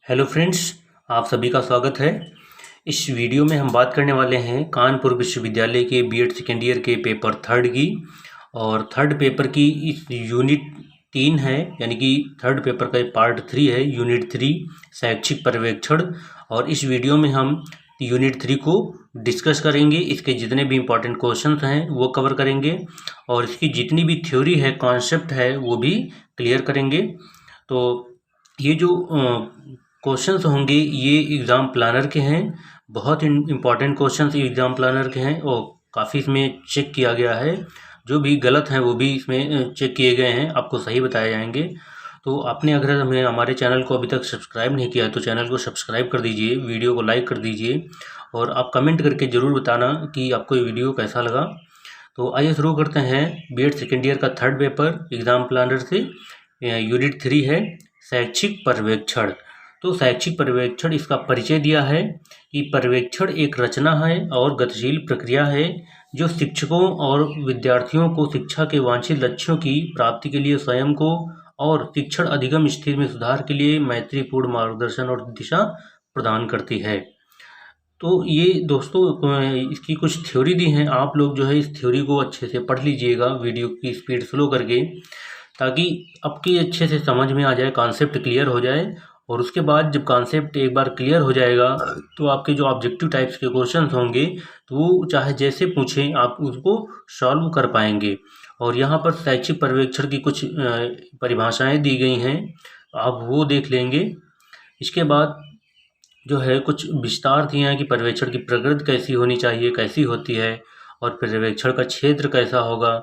Hello friends, आप सभी का स्वागत है। इस वीडियो में हम बात करने वाले हैं कानपुर विश्वविद्यालय के बीएड सेकेंड ईयर के पेपर थर्ड की। और थर्ड पेपर की इस यूनिट 3 है, यानी कि थर्ड पेपर का पार्ट 3 है, यूनिट 3 शैक्षिक पर्यवेक्षण। और इस वीडियो में हम यूनिट 3 को डिस्कस करेंगे। इसके जितने भी इम्पोर्टेंट क्वेश्चंस हैं वो कवर करेंगे और इसकी जितनी भी थ्योरी है, कॉन्सेप्ट है, वो भी क्लियर करेंगे। तो ये जो क्वेश्चंस होंगे ये एग्ज़ाम प्लानर के हैं, बहुत इम्पॉर्टेंट क्वेश्चंस एग्ज़ाम प्लानर के हैं और काफ़ी इसमें चेक किया गया है। जो भी गलत हैं वो भी इसमें चेक किए गए हैं, आपको सही बताए जाएंगे। तो आपने अगर हमें हमारे चैनल को अभी तक सब्सक्राइब नहीं किया है तो चैनल को सब्सक्राइब कर दीजिए, वीडियो को लाइक कर दीजिए और आप कमेंट करके ज़रूर बताना कि आपको ये वीडियो कैसा लगा। तो आइए शुरू करते हैं बीएड सेकेंड ईयर का थर्ड पेपर एग्ज़ाम प्लानर से। यूनिट 3 है शैक्षिक पर्यवेक्षण। तो शैक्षिक पर्यवेक्षण, इसका परिचय दिया है कि पर्यवेक्षण एक रचना है और गतिशील प्रक्रिया है जो शिक्षकों और विद्यार्थियों को शिक्षा के वांछित लक्ष्यों की प्राप्ति के लिए स्वयं को और शिक्षण अधिगम स्थिति में सुधार के लिए मैत्रीपूर्ण मार्गदर्शन और दिशा प्रदान करती है। तो ये दोस्तों इसकी कुछ थ्योरी दी हैं, आप लोग जो है इस थ्योरी को अच्छे से पढ़ लीजिएगा वीडियो की स्पीड स्लो करके, ताकि आपकी अच्छे से समझ में आ जाए, कॉन्सेप्ट क्लियर हो जाए। और उसके बाद जब कॉन्सेप्ट एक बार क्लियर हो जाएगा तो आपके जो ऑब्जेक्टिव टाइप्स के क्वेश्चंस होंगे तो वो चाहे जैसे पूछें आप उसको सॉल्व कर पाएंगे। और यहाँ पर शैक्षिक पर्यवेक्षण की कुछ परिभाषाएं दी गई हैं, आप वो देख लेंगे। इसके बाद जो है कुछ विस्तार दिए हैं कि पर्यवेक्षण की प्रकृति कैसी होनी चाहिए, कैसी होती है, और पर्यवेक्षण का क्षेत्र कैसा होगा।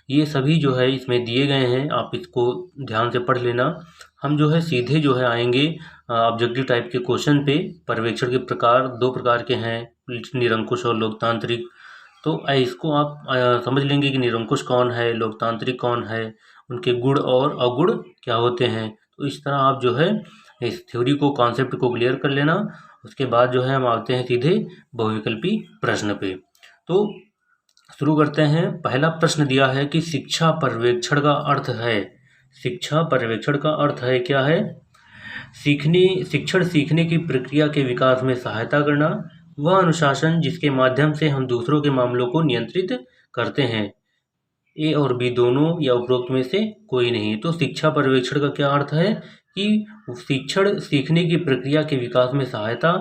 ये सभी जो है इसमें दिए गए हैं, आप इसको ध्यान से पढ़ लेना। हम जो है सीधे जो है आएंगे ऑब्जेक्टिव टाइप के क्वेश्चन पे। पर्यवेक्षण के प्रकार 2 प्रकार के हैं, निरंकुश और लोकतांत्रिक। तो इसको आप समझ लेंगे कि निरंकुश कौन है, लोकतांत्रिक कौन है, उनके गुण और अवगुण क्या होते हैं। तो इस तरह आप जो है इस थ्योरी को, कॉन्सेप्ट को क्लियर कर लेना। उसके बाद जो है हम आते हैं सीधे बहुविकल्पी प्रश्न पे। तो शुरू करते हैं। पहला प्रश्न दिया है कि शिक्षा पर्यवेक्षण का अर्थ है। शिक्षा पर्यवेक्षण का अर्थ है क्या है? शिक्षण सीखने की प्रक्रिया के विकास में सहायता करना, वह अनुशासन जिसके माध्यम से हम दूसरों के मामलों को नियंत्रित करते हैं। ए और बी दोनों या उपरोक्त में से कोई नहीं। तो शिक्षा पर्यवेक्षण का क्या अर्थ है कि शिक्षण सीखने की प्रक्रिया के विकास में सहायता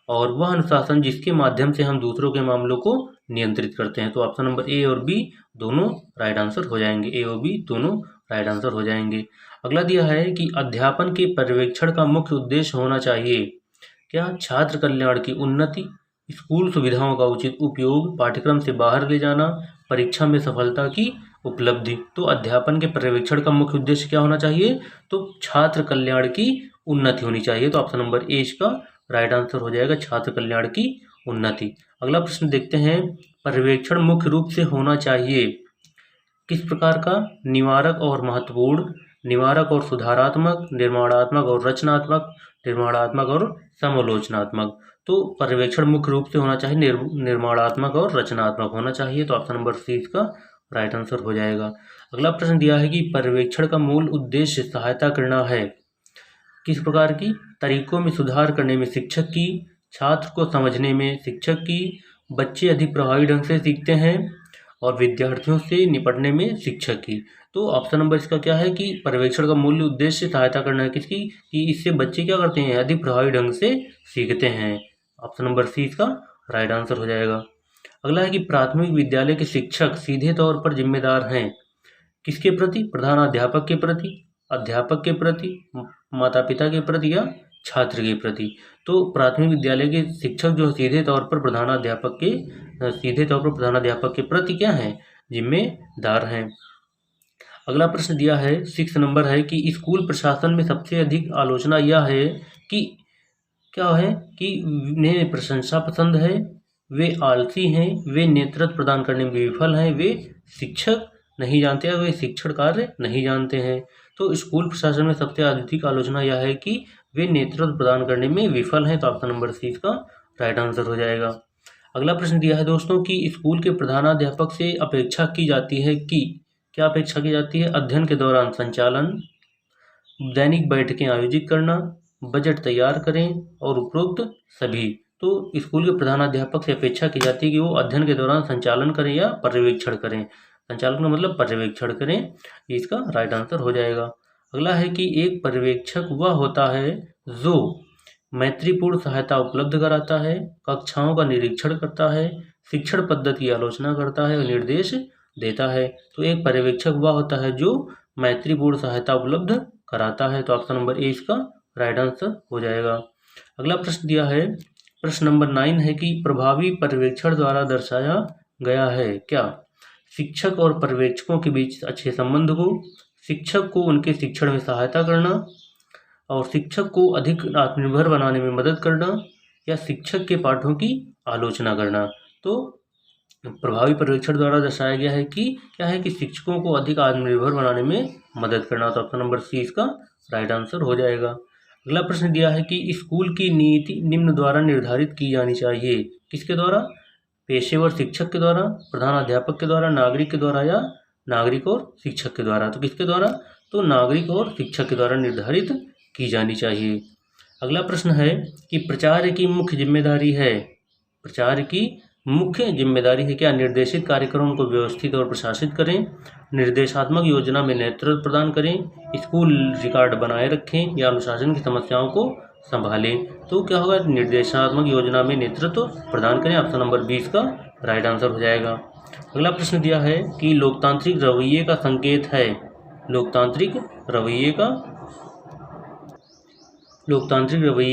और वह अनुशासन जिसके माध्यम से हम दूसरों के मामलों को नियंत्रित करते हैं। तो ऑप्शन नंबर ए और बी दोनों राइट आंसर हो जाएंगे। ए और बी दोनों राइट आंसर हो जाएंगे। अगला दिया है कि अध्यापन के पर्यवेक्षण का मुख्य उद्देश्य होना चाहिए क्या? छात्र कल्याण की उन्नति, स्कूल सुविधाओं का उचित उपयोग, पाठ्यक्रम से बाहर ले जाना, परीक्षा में सफलता की उपलब्धि। तो अध्यापन के पर्यवेक्षण का मुख्य उद्देश्य क्या होना चाहिए? तो छात्र कल्याण की उन्नति होनी चाहिए। तो ऑप्शन नंबर ए इसका राइट आंसर हो जाएगा, छात्र कल्याण की उन्नति। अगला प्रश्न देखते हैं। पर्यवेक्षण मुख्य रूप से होना चाहिए किस प्रकार का? निवारक और महत्वपूर्ण, निवारक और सुधारात्मक, निर्माणात्मक और रचनात्मक, निर्माणात्मक और समालोचनात्मक। तो पर्यवेक्षण मुख्य रूप से होना चाहिए निर्माणात्मक और रचनात्मक होना चाहिए। तो ऑप्शन नंबर सी इसका राइट आंसर हो जाएगा। अगला प्रश्न दिया है कि पर्यवेक्षण का मूल उद्देश्य सहायता करना है किस प्रकार की? तरीकों में सुधार करने में शिक्षक की, छात्र को समझने में शिक्षक की, बच्चे अधिक प्रभावी ढंग से सीखते हैं और विद्यार्थियों से निपटने में शिक्षक की। तो ऑप्शन नंबर इसका क्या है कि पर्यवेक्षण का मूल उद्देश्य सहायता करना है किसकी? कि इससे बच्चे क्या करते हैं? अधिक प्रभावी ढंग से सीखते हैं। ऑप्शन नंबर सी इसका राइट आंसर हो जाएगा। अगला है कि प्राथमिक विद्यालय के शिक्षक सीधे तौर पर जिम्मेदार हैं किसके प्रति? प्रधानाध्यापक के प्रति, अध्यापक के प्रति, माता पिता के प्रति या छात्र के प्रति। तो प्राथमिक विद्यालय के शिक्षक जो सीधे तौर पर प्रधानाध्यापक के प्रति क्या हैं? जिम्मेदार हैं। अगला प्रश्न दिया है 6 नंबर है कि स्कूल प्रशासन में सबसे अधिक आलोचना यह है कि क्या है कि उन्हें प्रशंसा पसंद है, वे आलसी हैं, वे नेतृत्व प्रदान करने में विफल हैं, वे शिक्षक नहीं जानते हैं, वे शिक्षण कार्य नहीं जानते हैं। तो स्कूल प्रशासन में सबसे अधिक आलोचना यह है कि वे नेतृत्व प्रदान करने में विफल हैं। तो ऑप्शन नंबर सी इसका राइट आंसर हो जाएगा। अगला प्रश्न दिया है दोस्तों कि स्कूल के प्रधानाध्यापक से अपेक्षा की जाती है कि क्या अपेक्षा की जाती है? अध्ययन के दौरान संचालन, दैनिक बैठकें आयोजित करना, बजट तैयार करें और उपरोक्त सभी। तो स्कूल के प्रधानाध्यापक से अपेक्षा की जाती है कि वो अध्ययन के दौरान संचालन करें या पर्यवेक्षण करें। संचालन का मतलब पर्यवेक्षण करें, ये इसका राइट आंसर हो जाएगा। अगला है कि एक पर्यवेक्षक वह होता है जो मैत्रीपूर्ण सहायता उपलब्ध कराता है, कक्षाओं का निरीक्षण करता है, शिक्षण पद्धति की आलोचना करता है और निर्देश देता है। तो एक पर्यवेक्षक वह होता है जो मैत्रीपूर्ण सहायता उपलब्ध कराता है। तो ऑप्शन नंबर ए इसका राइट आंसर हो जाएगा। अगला प्रश्न दिया है, प्रश्न नंबर 9 है कि प्रभावी पर्यवेक्षण द्वारा दर्शाया गया है क्या? शिक्षक और पर्यवेक्षकों के बीच अच्छे संबंध को, शिक्षक को उनके शिक्षण में सहायता करना और शिक्षक को अधिक आत्मनिर्भर बनाने में मदद करना या शिक्षक के पाठों की आलोचना करना। तो प्रभावी पर्यवेक्षण द्वारा दर्शाया गया है कि क्या है कि शिक्षकों को अधिक आत्मनिर्भर बनाने में मदद करना। तो ऑप्शन नंबर सी इसका राइट आंसर हो जाएगा। अगला प्रश्न दिया है कि स्कूल की नीति निम्न द्वारा निर्धारित की जानी चाहिए। किसके द्वारा? पेशेवर शिक्षक के द्वारा, प्रधानाध्यापक के द्वारा, नागरिक के द्वारा या नागरिक और शिक्षक के द्वारा। तो किसके द्वारा? तो नागरिक और शिक्षक के द्वारा निर्धारित की जानी चाहिए। अगला प्रश्न है कि प्रचार्य की मुख्य जिम्मेदारी है, प्रचार्य की मुख्य जिम्मेदारी है क्या? निर्देशित कार्यक्रमों को व्यवस्थित और प्रशासित करें, निर्देशात्मक योजना में नेतृत्व प्रदान करें, स्कूल रिकॉर्ड बनाए रखें या अनुशासन की समस्याओं को संभालें। तो क्या होगा? निर्देशात्मक योजना में नेतृत्व प्रदान करें। ऑप्शन नंबर 20 का राइट आंसर हो जाएगा। अगला प्रश्न दिया है कि लोकतांत्रिक रवैये का संकेत है, लोकतांत्रिक रवैये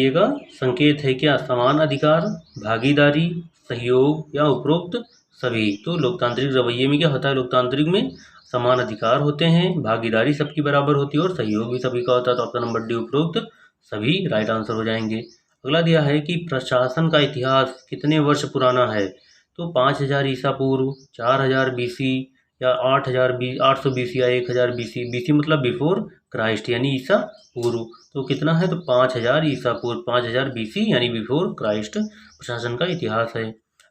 का संकेत है क्या? समान अधिकार, भागीदारी, सहयोग या उपरोक्त सभी। तो लोकतांत्रिक रवैये में क्या होता है? लोकतांत्रिक में समान अधिकार होते हैं, भागीदारी सबकी बराबर होती है और सहयोग भी सभी का होता है। तो ऑप्शन नंबर डी उपरोक्त सभी राइट आंसर हो जाएंगे। अगला दिया है कि प्रशासन का इतिहास कितने वर्ष पुराना है? तो 5000 ईसा पूर्व, 4000 BC या 800 BC या 1000 BC। BC मतलब बिफोर क्राइस्ट यानी ईसा पूर्व। तो कितना है? तो 5000 ईसा पूर्व, 5000 BC यानी बिफोर क्राइस्ट प्रशासन का इतिहास है।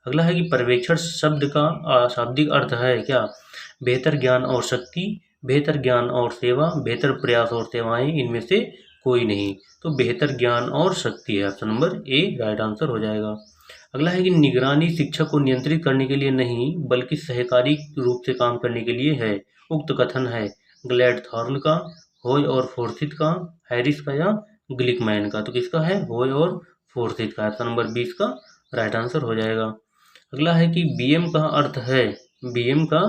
अगला है कि पर्यवेक्षण शब्द का शाब्दिक अर्थ है क्या? बेहतर ज्ञान और शक्ति, बेहतर ज्ञान और सेवा, बेहतर प्रयास और सेवाएं, इनमें से कोई नहीं। तो बेहतर ज्ञान और शक्ति है, option number A right answer हो जाएगा। अगला है कि निगरानी शिक्षक को नियंत्रित करने के लिए नहीं बल्कि सहकारी रूप से काम करने के लिए है। उक्त कथन है ग्लैडथॉर्न का, होय और फोर्सिथ का, हैरिस का या ग्लिकमैन का। तो किसका है? होय और फोर्सिथ का। ऑप्शन नंबर 20 का राइट आंसर हो जाएगा। अगला है कि बीएम का अर्थ है, बीएम का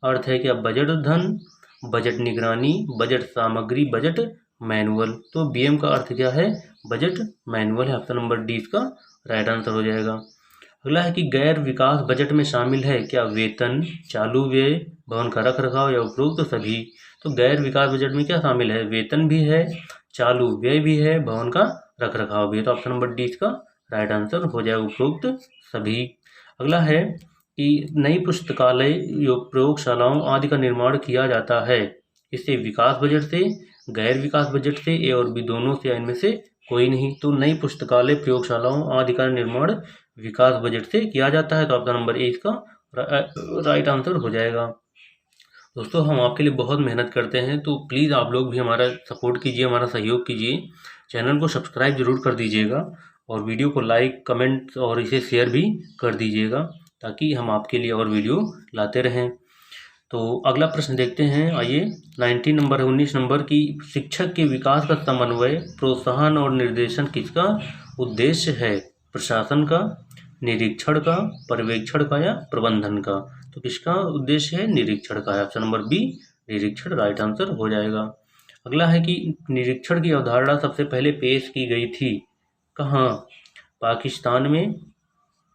अर्थ है क्या? बजट धन, बजट निगरानी, बजट सामग्री, बजट मैनुअल। तो बीएम का अर्थ क्या है? बजट मैनुअल है। ऑप्शन नंबर डी इसका राइट आंसर हो जाएगा। अगला है कि गैर विकास बजट में शामिल है क्या? वेतन, चालू व्यय, भवन का रख रखाव या उपरोक्त सभी। तो गैर विकास बजट में क्या शामिल है? वेतन भी है, चालू व्यय भी है, भवन का रख रखाव भी है। तो ऑप्शन नंबर डी इसका राइट आंसर हो जाएगा, उपरोक्त सभी। अगला है कि नई पुस्तकालय, प्रयोगशालाओं आदि का निर्माण किया जाता है। इससे विकास बजट से, गैर विकास बजट से, ए और बी दोनों से, इनमें से कोई नहीं। तो नई पुस्तकालय, प्रयोगशालाओं आदि का निर्माण विकास बजट से किया जाता है। तो ऑप्शन नंबर ए इसका राइट आंसर हो जाएगा। दोस्तों हम आपके लिए बहुत मेहनत करते हैं, तो प्लीज़ आप लोग भी हमारा सपोर्ट कीजिए, हमारा सहयोग कीजिए। चैनल को सब्सक्राइब जरूर कर दीजिएगा और वीडियो को लाइक, कमेंट और इसे शेयर भी कर दीजिएगा ताकि हम आपके लिए और वीडियो लाते रहें। तो अगला प्रश्न देखते हैं, आइए। 19 नंबर की शिक्षक के विकास का समन्वय, प्रोत्साहन और निर्देशन किसका उद्देश्य है? प्रशासन का, निरीक्षण का, पर्यवेक्षण का या प्रबंधन का। तो किसका उद्देश्य है? निरीक्षण का है। ऑप्शन नंबर बी निरीक्षण राइट आंसर हो जाएगा। अगला है कि निरीक्षण की अवधारणा सबसे पहले पेश की गई थी कहाँ? पाकिस्तान में,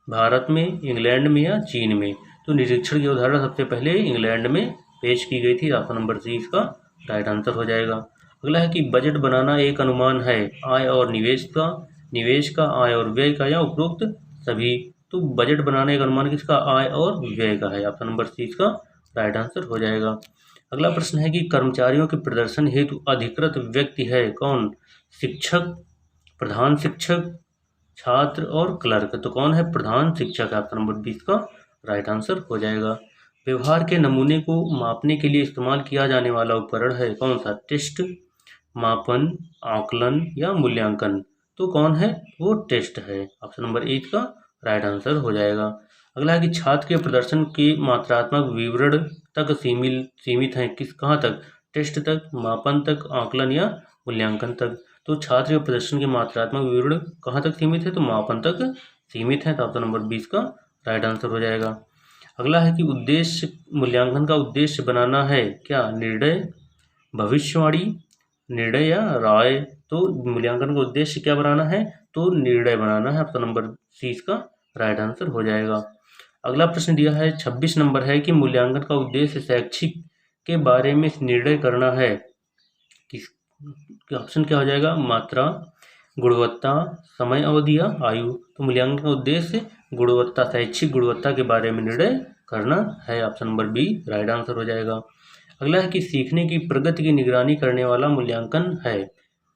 भारत में, इंग्लैंड में या चीन में। तो निरीक्षण की अवधारणा सबसे पहले इंग्लैंड में पेश की गई थी। ऑप्शन नंबर सी इसका राइट आंसर हो जाएगा। अगला है कि बजट बनाना एक अनुमान है आय और निवेश का, आय और व्यय का या उपरोक्त सभी। तो बजट बनाना एक अनुमान किसका? आय और व्यय का है। ऑप्शन नंबर सी इसका राइट आंसर हो जाएगा। अगला प्रश्न है कि कर्मचारियों के प्रदर्शन हेतु अधिकृत व्यक्ति है कौन? शिक्षक, प्रधान शिक्षक, छात्र और क्लर्क। तो कौन है? प्रधान शिक्षक। ऑप्शन नंबर 20 का राइट आंसर हो जाएगा। व्यवहार के नमूने को मापने के लिए इस्तेमाल किया जाने वाला उपकरण है कौन सा? टेस्ट, मापन, आकलन या मूल्यांकन। तो कौन है? वो टेस्ट है। ऑप्शन नंबर 8 का राइट आंसर हो जाएगा। अगला है कि छात्र के प्रदर्शन के मात्रात्मक विवरण तक सीमित हैं, कहाँ तक? टेस्ट तक, मापन तक, आकलन या मूल्यांकन तक। तो छात्र के प्रदर्शन के मात्रात्मक विवरण कहाँ तक सीमित है? तो मापन तक सीमित है। तो ऑप्शन नंबर 20 का राइट आंसर हो जाएगा। अगला है कि उद्देश्य, मूल्यांकन का उद्देश्य बनाना है क्या? निर्णय, भविष्यवाणी, निर्णय या राय। तो मूल्यांकन का उद्देश्य क्या बनाना है? तो निर्णय बनाना है। ऑप्शन नंबर सी इसका राइट आंसर हो जाएगा। अगला प्रश्न दिया है 26 नंबर है कि मूल्यांकन का उद्देश्य शैक्षिक के बारे में निर्णय करना है। किस ऑप्शन क्या हो जाएगा? मात्रा, गुणवत्ता, समय अवधि या आयु। तो मूल्यांकन का उद्देश्य गुणवत्ता, शैक्षिक गुणवत्ता के बारे में निर्णय करना है। Option number B right answer हो जाएगा। अगला है कि सीखने की प्रगति की निगरानी करने वाला मूल्यांकन है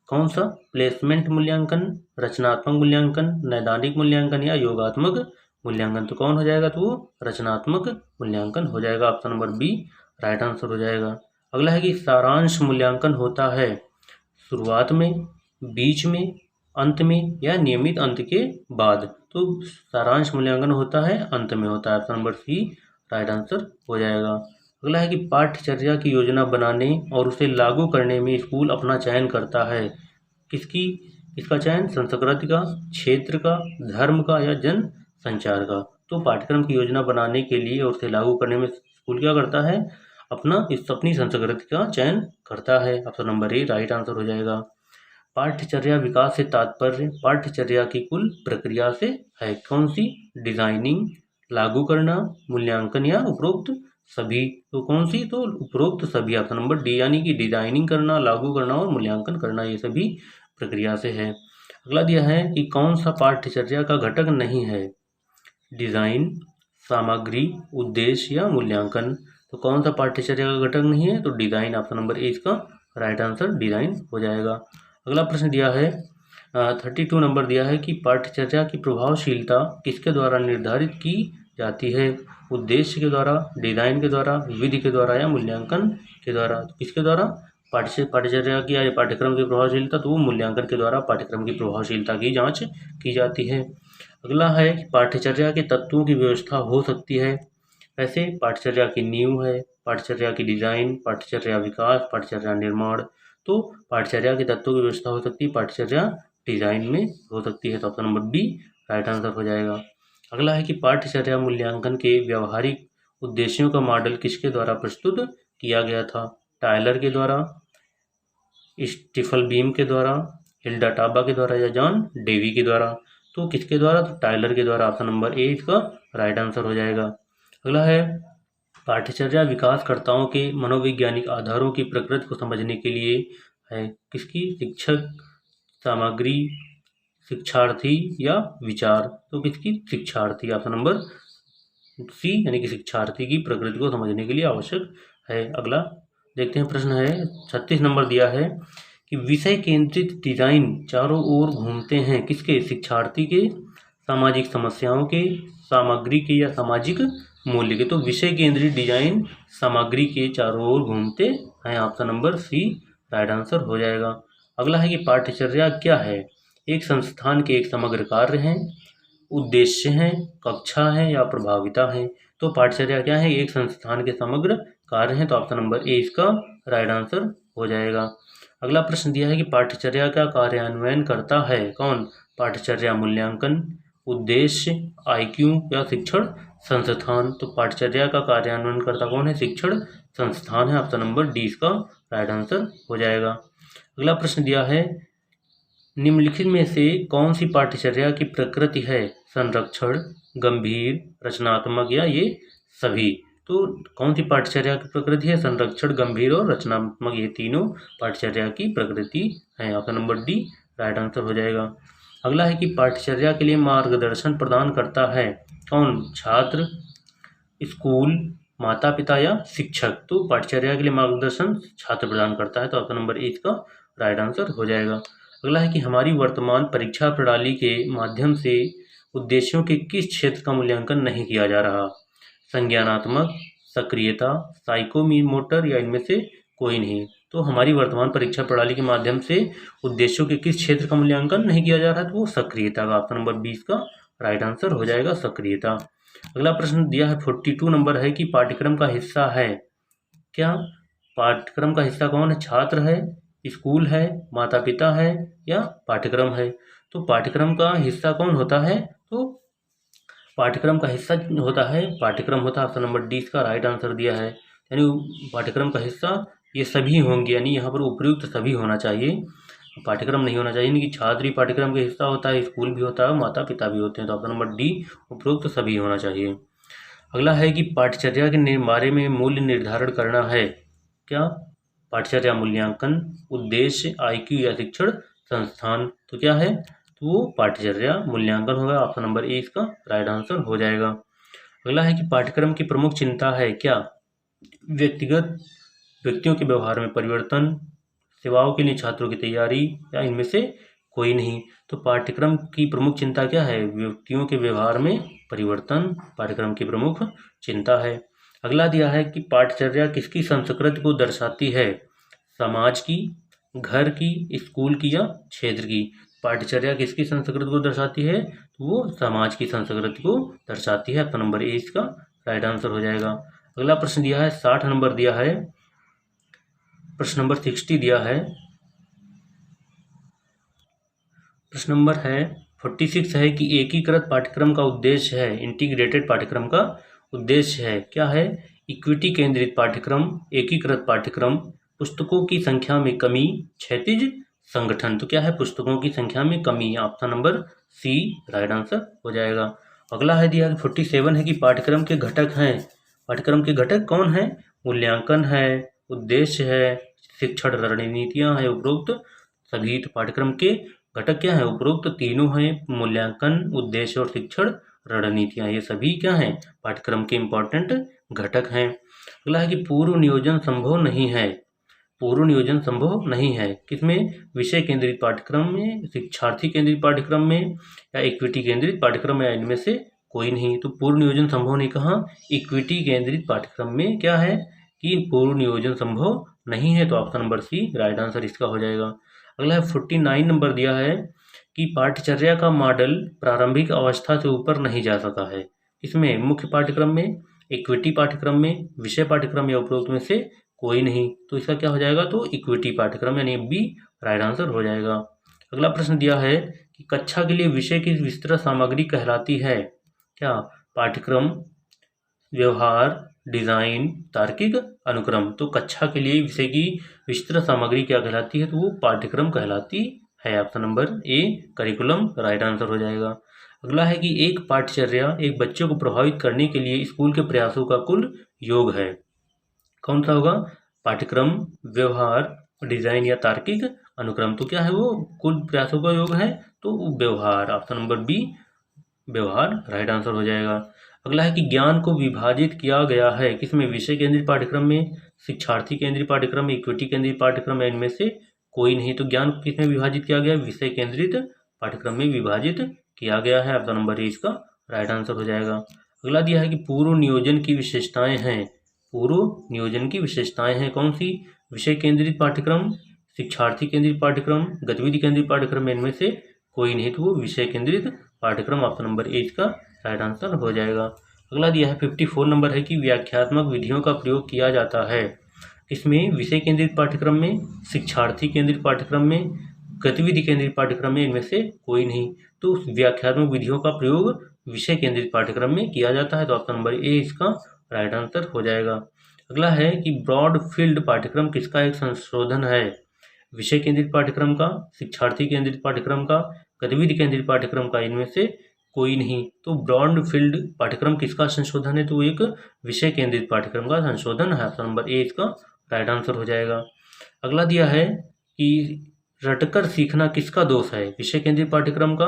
कौन सा? प्लेसमेंट मूल्यांकन, रचनात्मक मूल्यांकन, नैदानिक मूल्यांकन या योगात्मक मूल्यांकन। तो कौन हो जाएगा? तो वो रचनात्मक मूल्यांकन हो जाएगा। Option number B right answer हो जाएगा। अगला है कि सारांश मूल्यांकन होता है शुरुआत में, बीच में, अंत में या नियमित अंत के बाद। तो सारांश मूल्यांकन होता है अंत में होता है। Option number C right answer हो जाएगा। अगला है कि पाठ्यचर्या की योजना बनाने और उसे लागू करने में स्कूल अपना चयन करता है किसका चयन? संस्कृति का, क्षेत्र का, धर्म का या जन संचार का। तो पाठ्यक्रम की योजना बनाने के लिए और उसे लागू करने में स्कूल क्या करता है? अपनी संस्कृति का चयन करता है। Option number A right answer हो जाएगा। पाठ्यचर्या विकास से तात्पर्य पाठ्यचर्या की कुल प्रक्रिया से है कौन सी? डिजाइनिंग, लागू करना, मूल्यांकन या उपरोक्त सभी। तो कौन सी? तो उपरोक्त सभी। ऑप्शन नंबर डी यानी कि डिजाइनिंग करना, लागू करना और मूल्यांकन करना, ये सभी प्रक्रिया से है। अगला दिया है कि कौन सा पाठ्यचर्या का घटक नहीं है? डिजाइन, सामग्री, उद्देश्य या मूल्यांकन। तो कौन सा पाठ्यचर्या का घटक नहीं है? तो डिजाइन। ऑप्शन नंबर ए इसका राइट आंसर डिजाइन हो जाएगा। अगला प्रश्न दिया है 32 नंबर दिया है कि पाठ्यचर्या की प्रभावशीलता किसके द्वारा निर्धारित की जाती है? उद्देश्य के द्वारा, डिजाइन के द्वारा, विधि के द्वारा या मूल्यांकन के द्वारा। तो किसके द्वारा? पाठ्यचर्या की या पाठ्यक्रम की प्रभावशीलता, तो वो मूल्यांकन के द्वारा पाठ्यक्रम की प्रभावशीलता की जांच की जाती है। अगला है कि पाठ्यचर्या के तत्वों की व्यवस्था हो सकती है ऐसे? पाठ्यचर्या की नींव है, पाठ्यचर्या की डिजाइन, पाठ्यचर्या विकास, पाठ्यचर्या निर्माण। तो पाठ्यचर्या के तत्वों की व्यवस्था हो सकती है पाठ्यचर्या डिजाइन में हो सकती है। तो option number B right answer हो जाएगा। अगला है कि पाठ्यचर्या मूल्यांकन के व्यावहारिक उद्देश्यों का मॉडल किसके द्वारा प्रस्तुत किया गया था? टायलर के द्वारा, स्टीफल बीम के द्वारा, हिल्डा टाबा के द्वारा या जॉन डेवी के द्वारा। तो किसके द्वारा? तो टायलर के द्वारा। ऑप्शन नंबर ए इसका राइट आंसर हो जाएगा। अगला है पाठ्यचर्या विकासकर्ताओं के मनोवैज्ञानिक आधारों की प्रकृति को समझने के लिए है किसकी? शिक्षक, सामग्री, शिक्षार्थी या विचार। तो किसकी? शिक्षार्थी। ऑप्शन नंबर सी यानी कि शिक्षार्थी की प्रकृति को समझने के लिए आवश्यक है। अगला देखते हैं प्रश्न है 36 नंबर दिया है कि विषय केंद्रित डिजाइन चारों ओर घूमते हैं किसके? शिक्षार्थी के, सामाजिक समस्याओं के, सामग्री के या सामाजिक मूल्य के। तो विषय केंद्रित डिजाइन सामग्री के चारों ओर घूमते हैं। Option number C right answer हो जाएगा। अगला है कि पाठ्यचर्या क्या है? एक संस्थान के एक समग्र कार्य हैं, उद्देश्य हैं, कक्षा है या प्रभाविता है। तो पाठ्यचर्या क्या है? एक संस्थान के समग्र कार्य हैं। तो ऑप्शन नंबर ए इसका राइट आंसर हो जाएगा। अगला प्रश्न दिया है कि पाठ्यचर्या का कार्यान्वयन करता है कौन? पाठ्यचर्या मूल्यांकन, उद्देश्य, आईक्यू या शिक्षण संस्थान। तो पाठ्यचर्या का कार्यान्वयन करता कौन है? शिक्षण संस्थान है। ऑप्शन नंबर डी इसका राइट आंसर हो जाएगा। अगला प्रश्न दिया है निम्नलिखित में से कौन सी पाठ्यचर्या की प्रकृति है? संरक्षण, गंभीर, रचनात्मक या ये सभी। तो कौन सी पाठ्यचर्या की प्रकृति है? संरक्षण, गंभीर और रचनात्मक, ये तीनों पाठ्यचर्या की प्रकृति है। Option number D right answer हो जाएगा। अगला है कि पाठ्यचर्या के लिए मार्गदर्शन प्रदान करता है कौन? छात्र, स्कूल, माता पिता या शिक्षक। तो पाठ्यचर्या के लिए मार्गदर्शन छात्र प्रदान करता है। तो ऑप्शन नंबर ए इसका राइट आंसर हो जाएगा। अगला है कि हमारी वर्तमान परीक्षा प्रणाली के माध्यम से उद्देश्यों के किस क्षेत्र का मूल्यांकन नहीं किया जा रहा? संज्ञानात्मक, सक्रियता, साइकोमोटर या इनमें से कोई नहीं। तो हमारी वर्तमान परीक्षा प्रणाली के माध्यम से उद्देश्यों के किस क्षेत्र का मूल्यांकन नहीं किया जा रहा है, तो वो सक्रियता का। ऑप्शन नंबर 20 का राइट आंसर हो जाएगा सक्रियता। अगला प्रश्न दिया है 42 नंबर है कि पाठ्यक्रम का हिस्सा है क्या? पाठ्यक्रम का हिस्सा कौन है? छात्र है, स्कूल है, माता पिता है या पाठ्यक्रम है? तो पाठ्यक्रम का हिस्सा कौन होता है? तो पाठ्यक्रम का हिस्सा होता है पाठ्यक्रम होता है। ऑप्शन नंबर 20 का राइट आंसर दिया है। यानी पाठ्यक्रम का हिस्सा ये सभी होंगे, यानी यहाँ पर उपयुक्त सभी होना चाहिए, पाठ्यक्रम नहीं होना चाहिए। यानी कि छात्र ही पाठ्यक्रम का हिस्सा होता है, स्कूल भी होता है, माता पिता भी होते हैं। तो ऑप्शन नंबर डी उपयुक्त सभी होना चाहिए। अगला है कि पाठ्यचर्या के बारे में मूल्य निर्धारण करना है क्या? पाठ्यचर्या मूल्यांकन, उद्देश्य, IQ या शिक्षण संस्थान। तो क्या है? तो वो पाठ्यचर्या मूल्यांकन होगा। ऑप्शन नंबर ए इसका राइट आंसर हो जाएगा। अगला है कि पाठ्यक्रम की प्रमुख चिंता है क्या? व्यक्तियों के व्यवहार में परिवर्तन, सेवाओं के लिए छात्रों की तैयारी या इनमें से कोई नहीं। तो पाठ्यक्रम की प्रमुख चिंता क्या है? व्यक्तियों के व्यवहार में परिवर्तन पाठ्यक्रम की प्रमुख चिंता है। अगला दिया है कि पाठ्यचर्या किसकी संस्कृति को दर्शाती है? समाज की, घर की, स्कूल की या क्षेत्र की? पाठ्यचर्या किसकी संस्कृति को दर्शाती है? तो वो समाज की संस्कृति को दर्शाती है। ऑप्शन नंबर ए इसका राइट आंसर हो जाएगा। अगला प्रश्न दिया है 60 नंबर दिया है, प्रश्न नंबर 60 दिया है। प्रश्न नंबर है 46 है कि एकीकृत पाठ्यक्रम का उद्देश्य है, इंटीग्रेटेड पाठ्यक्रम का उद्देश्य है क्या है? इक्विटी केंद्रित पाठ्यक्रम, एकीकृत पाठ्यक्रम, पुस्तकों की संख्या में कमी, क्षैतिज संगठन। तो क्या है? पुस्तकों की संख्या में कमी। Option number C right answer हो जाएगा। अगला है दिया 47 है कि पाठ्यक्रम के घटक हैं। पाठ्यक्रम के घटक कौन है? मूल्यांकन है, उद्देश्य है, शिक्षण रणनीतियां है, उपरोक्त सभी। तो पाठ्यक्रम के घटक क्या है? उपरोक्त तीनों हैं, मूल्यांकन, उद्देश्य और शिक्षण रणनीतियां। ये सभी क्या हैं? पाठ्यक्रम के इंपॉर्टेंट घटक हैं। अगला है कि पूर्व नियोजन संभव नहीं है। पूर्व नियोजन संभव नहीं है किसमें? विषय केंद्रित पाठ्यक्रम में, शिक्षार्थी केंद्रित पाठ्यक्रम में या इक्विटी केंद्रित पाठ्यक्रम में, इनमें से कोई नहीं। तो पूर्व नियोजन संभव नहीं कहा? इक्विटी केंद्रित पाठ्यक्रम में क्या है कि पूर्व नियोजन संभव नहीं है। तो option number C right answer इसका हो जाएगा। अगला है 49 नंबर दिया है कि पाठ्यचर्या का मॉडल प्रारंभिक अवस्था से ऊपर नहीं जा सका है। इसमें मुख्य पाठ्यक्रम में, इक्विटी पाठ्यक्रम में, विषय पाठ्यक्रम या उपरोक्त में से कोई नहीं। तो इसका क्या हो जाएगा? तो इक्विटी पाठ्यक्रम यानी बी राइट आंसर हो जाएगा। अगला प्रश्न दिया है कि कक्षा के लिए विषय की विस्तृत सामग्री कहलाती है क्या? पाठ्यक्रम, व्यवहार, डिजाइन, तार्किक, अनुक्रम। तो कक्षा के लिए विषय की विस्तृत सामग्री क्या कहलाती है? तो वो पाठ्यक्रम कहलाती है। Option number A curriculum right answer हो जाएगा। अगला है कि एक पाठ्यचर्या एक बच्चे को प्रभावित करने के लिए स्कूल के प्रयासों का कुल योग है। कौन सा होगा? पाठ्यक्रम, व्यवहार, डिजाइन या तार्किक, अनुक्रम। तो क्या है? वो कुल प्रयासों का योग है, तो व्यवहार। ऑप्शन नंबर बी व्यवहार राइट आंसर हो जाएगा। अगला है कि ज्ञान को विभाजित किया गया है किसमें? विषय केंद्रित पाठ्यक्रम में, शिक्षार्थी केंद्रित पाठ्यक्रम में, इक्विटी केंद्रित पाठ्यक्रम में, इनमें से कोई नहीं। तो ज्ञान को किसमें विभाजित किया गया? विषय केंद्रित पाठ्यक्रम में विभाजित किया गया है। ऑप्शन नंबर ए इसका राइट आंसर हो जाएगा। अगला दिया है कि पूर्व नियोजन की विशेषताएं हैं। पूर्व नियोजन की विशेषताएं हैं कौन सी? विषय केंद्रित पाठ्यक्रम, शिक्षार्थी केंद्रित पाठ्यक्रम, गतिविधि केंद्रित पाठ्यक्रम में, इनमें से कोई नहीं। तो वो विषय केंद्रित पाठ्यक्रम। ऑप्शन नंबर ए इसका राइट आंसर हो जाएगा। अगला दिया है 54 नंबर है कि व्याख्यात्मक विधियों का प्रयोग किया जाता है इसमें? विषय केंद्रित पाठ्यक्रम में, शिक्षार्थी केंद्रित पाठ्यक्रम में, गतिविधि केंद्रित पाठ्यक्रम में, इनमें से कोई नहीं। तो व्याख्यात्मक विधियों का प्रयोग विषय केंद्रित पाठ्यक्रम में किया जाता है। तो ऑप्शन नंबर ए इसका राइट आंसर हो जाएगा। अगला है कि ब्रॉड फील्ड पाठ्यक्रम किसका एक संशोधन है? विषय केंद्रित पाठ्यक्रम का, शिक्षार्थी केंद्रित पाठ्यक्रम का, गतिविधि केंद्रित पाठ्यक्रम का, इनमें से कोई नहीं। तो ब्रॉड फील्ड पाठ्यक्रम किसका संशोधन है? तो एक विषय केंद्रित पाठ्यक्रम का संशोधन है। ऑप्शन नंबर ए इसका राइट आंसर हो जाएगा। अगला दिया है कि रटकर सीखना किसका दोष है? विषय केंद्रित पाठ्यक्रम का,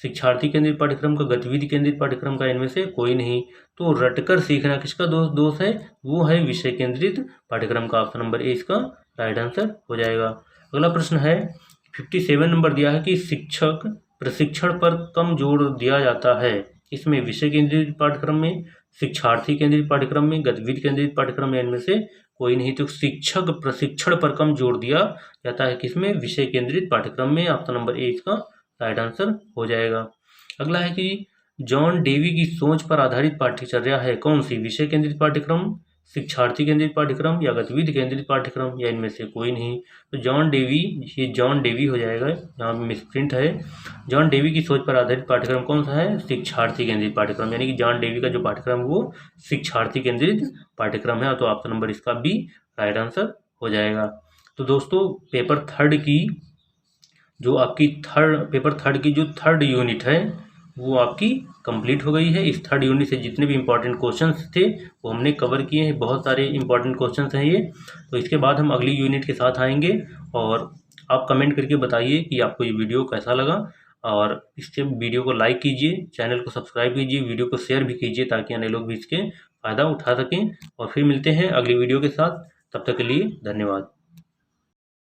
शिक्षार्थी केंद्रित पाठ्यक्रम का, गतिविधि केंद्रित पाठ्यक्रम का, इनमें से कोई नहीं। तो रटकर सीखना किसका दोष है? वो है विषय केंद्रित पाठ्यक्रम का। ऑप्शन नंबर ए इसका राइट आंसर हो जाएगा। अगला प्रश्न है 57 नंबर दिया है कि शिक्षक प्रशिक्षण पर कम जोर दिया जाता है इसमें? विषय केंद्रित पाठ्यक्रम में, शिक्षार्थी केंद्रित पाठ्यक्रम में, गतिविधि केंद्रित पाठ्यक्रम में, इनमें से कोई नहीं, तो शिक्षक प्रशिक्षण पर कम जोर दिया जाता है किसमें, विषय केंद्रित पाठ्यक्रम में। ऑप्शन नंबर ए इसका राइट आंसर हो जाएगा। अगला है कि जॉन डेवी की सोच पर आधारित पाठ्यचर्या है कौन सी, विषय केंद्रित पाठ्यक्रम, शिक्षार्थी केंद्रित पाठ्यक्रम या गतिविधि केंद्रित पाठ्यक्रम या इनमें से कोई नहीं। तो जॉन डेवी, ये जॉन डेवी हो जाएगा, यहाँ पे मिसप्रिंट है। जॉन डेवी की सोच पर आधारित पाठ्यक्रम कौन सा है, शिक्षार्थी केंद्रित पाठ्यक्रम, यानी कि जॉन डेवी का जो पाठ्यक्रम है वो शिक्षार्थी केंद्रित पाठ्यक्रम है। तो ऑप्शन नंबर इसका बी राइट आंसर हो जाएगा। तो दोस्तों पेपर थर्ड की जो आपकी पेपर थर्ड की जो थर्ड यूनिट है वो आपकी कंप्लीट हो गई है। इस थर्ड यूनिट से जितने भी इंपॉर्टेंट क्वेश्चंस थे वो हमने कवर किए हैं, बहुत सारे इंपॉर्टेंट क्वेश्चंस हैं ये। तो इसके बाद हम अगली यूनिट के साथ आएंगे और आप कमेंट करके बताइए कि आपको ये वीडियो कैसा लगा, और इसके वीडियो को लाइक कीजिए, चैनल को सब्सक्राइब कीजिए, वीडियो को शेयर भी कीजिए ताकि अन्य लोग भी इसके फ़ायदा उठा सकें। और फिर मिलते हैं अगली वीडियो के साथ, तब तक के लिए धन्यवाद।